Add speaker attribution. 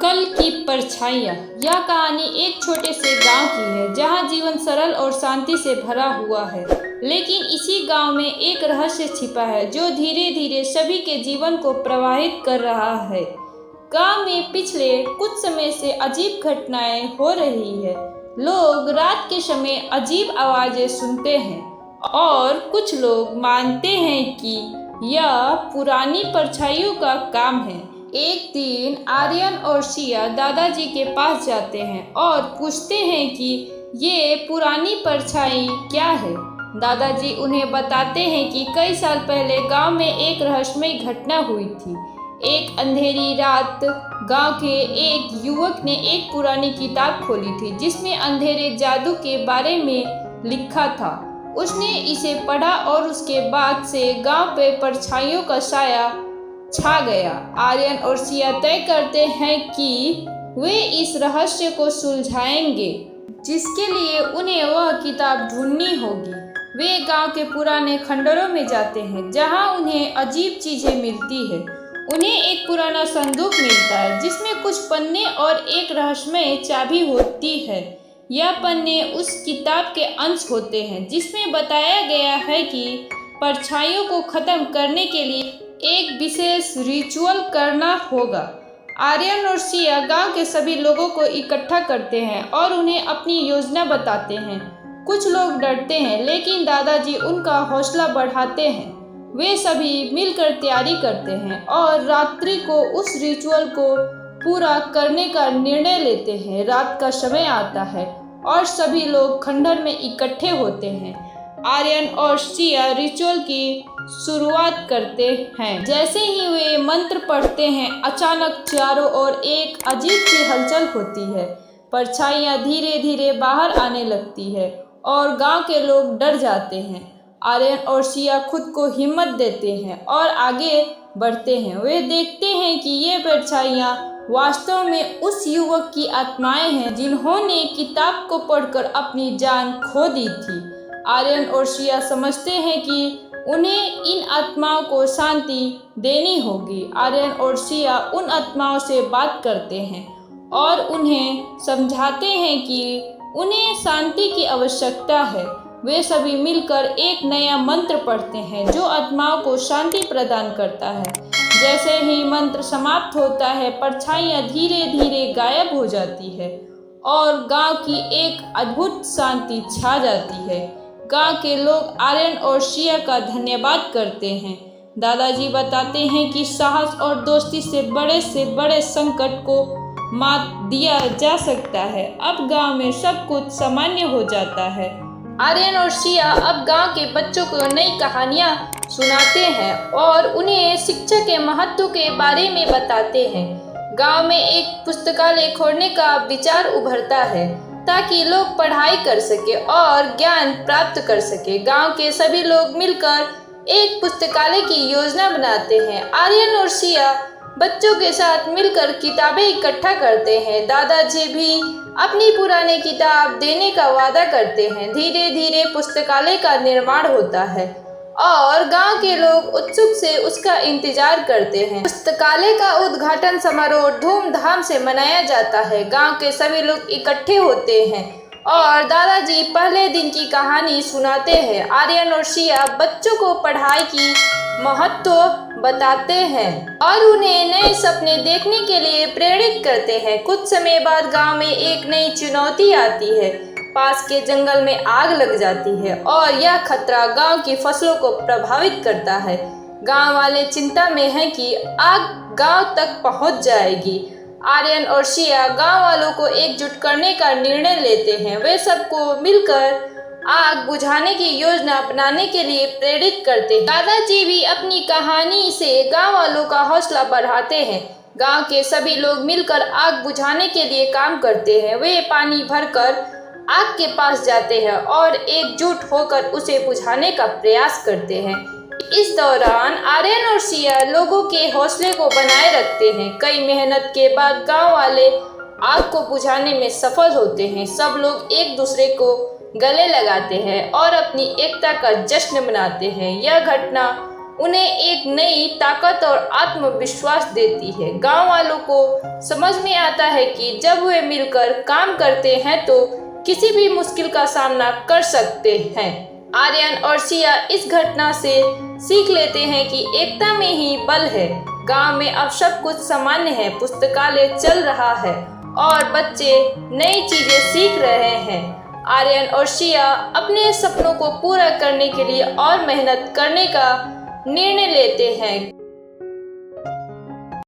Speaker 1: कल की परछाइयाँ। यह कहानी एक छोटे से गांव की है जहां जीवन सरल और शांति से भरा हुआ है। लेकिन इसी गांव में एक रहस्य छिपा है जो धीरे धीरे सभी के जीवन को प्रभावित कर रहा है। गांव में पिछले कुछ समय से अजीब घटनाएं हो रही है। लोग रात के समय अजीब आवाजें सुनते हैं और कुछ लोग मानते हैं कि यह पुरानी परछाइयों का काम है। एक दिन आर्यन और सिया दादाजी के पास जाते हैं और पूछते हैं कि ये पुरानी परछाई क्या है। दादाजी उन्हें बताते हैं कि कई साल पहले गांव में एक रहस्यमय घटना हुई थी। एक अंधेरी रात गांव के एक युवक ने एक पुरानी किताब खोली थी जिसमें अंधेरे जादू के बारे में लिखा था। उसने इसे पढ़ा और उसके बाद से गांव पे परछाइयों का साया छा गया। आर्यन और सिया तय करते हैं कि वे इस रहस्य को सुलझाएंगे जिसके लिए उन्हें वह किताब ढूंढनी होगी। वे गांव के पुराने खंडरों में जाते हैं जहां उन्हें अजीब चीजें मिलती है। उन्हें एक पुराना संदूक मिलता है जिसमें कुछ पन्ने और एक रहस्यमय चाबी होती है। यह पन्ने उस किताब के अंश होते हैं जिसमें बताया गया है कि परछाइयों को खत्म करने के लिए एक विशेष रिचुअल करना होगा। आर्यन और सिया गांव के सभी लोगों को इकट्ठा करते हैं और उन्हें अपनी योजना बताते हैं। कुछ लोग डरते हैं लेकिन दादाजी उनका हौसला बढ़ाते हैं। वे सभी मिलकर तैयारी करते हैं और रात्रि को उस रिचुअल को पूरा करने का निर्णय लेते हैं। रात का समय आता है और सभी लोग खंडर में इकट्ठे होते हैं। आर्यन और सिया रिचुअल की शुरुआत करते हैं। जैसे ही वे मंत्र पढ़ते हैं अचानक चारों ओर एक अजीब सी हलचल होती है। परछाइयाँ धीरे धीरे बाहर आने लगती है और गांव के लोग डर जाते हैं। आर्यन और सिया खुद को हिम्मत देते हैं और आगे बढ़ते हैं। वे देखते हैं कि ये परछाइयाँ वास्तव में उस युवक की आत्माएं हैं जिन्होंने किताब को पढ़कर अपनी जान खो दी थी। आर्यन और सिया समझते हैं कि उन्हें इन आत्माओं को शांति देनी होगी। आर्यन और सिया उन आत्माओं से बात करते हैं और उन्हें समझाते हैं कि उन्हें शांति की आवश्यकता है। वे सभी मिलकर एक नया मंत्र पढ़ते हैं जो आत्माओं को शांति प्रदान करता है। जैसे ही मंत्र समाप्त होता है परछाइयाँ धीरे धीरे गायब हो जाती है और गांव की एक अद्भुत शांति छा जाती है। गांव के लोग आर्यन और सिया का धन्यवाद करते हैं। दादाजी बताते हैं कि साहस और दोस्ती से बड़े संकट को मात दिया जा सकता है। अब गांव में सब कुछ सामान्य हो जाता है। आर्यन और सिया अब गांव के बच्चों को नई कहानियां सुनाते हैं और उन्हें शिक्षा के महत्व के बारे में बताते हैं। गांव में एक पुस्तकालय खोलने का विचार उभरता है ताकि लोग पढ़ाई कर सके और ज्ञान प्राप्त कर सके। गांव के सभी लोग मिलकर एक पुस्तकालय की योजना बनाते हैं। आर्यन और सिया बच्चों के साथ मिलकर किताबें इकट्ठा करते हैं। दादाजी भी अपनी पुरानी किताब देने का वादा करते हैं। धीरे धीरे पुस्तकालय का निर्माण होता है और गांव के लोग उत्सुक से उसका इंतजार करते हैं। पुस्तकालय का उद्घाटन समारोह धूमधाम से मनाया जाता है। गांव के सभी लोग इकट्ठे होते हैं और दादाजी पहले दिन की कहानी सुनाते हैं। आर्यन और सिया बच्चों को पढ़ाई की महत्व बताते हैं और उन्हें नए सपने देखने के लिए प्रेरित करते हैं। कुछ समय बाद गांव में एक नई चुनौती आती है। पास के जंगल में आग लग जाती है और यह खतरा गांव की फसलों को प्रभावित करता है। गांव वाले चिंता में हैं कि आग गांव तक पहुंच जाएगी। आर्यन और सिया गांव वालों को एकजुट करने का निर्णय लेते हैं। वे सबको मिलकर आग बुझाने की योजना अपनाने के लिए प्रेरित करते हैं। दादाजी भी अपनी कहानी से गांव वालों का हौसला बढ़ाते हैं। गांव के सभी लोग मिलकर आग बुझाने के लिए काम करते हैं। वे पानी भरकर आग के पास जाते हैं और एकजुट होकर उसे बुझाने का प्रयास करते हैं। इस दौरान आर्यन और सिया लोगों के हौसले को बनाए रखते हैं। कई मेहनत के बाद गांव वाले आग को बुझाने में सफल होते हैं। सब लोग एक दूसरे को गले लगाते हैं और अपनी एकता का जश्न मनाते हैं। यह घटना उन्हें एक नई ताकत और आत्मविश्वास देती है। गांव वालों को समझ में आता है कि जब वे मिलकर काम करते हैं तो किसी भी मुश्किल का सामना कर सकते हैं। आर्यन और सिया इस घटना से सीख लेते हैं कि एकता में ही बल है। गांव में अब सब कुछ सामान्य है, पुस्तकालय चल रहा है और बच्चे नई चीजें सीख रहे हैं। आर्यन और सिया अपने सपनों को पूरा करने के लिए और मेहनत करने का निर्णय लेते हैं।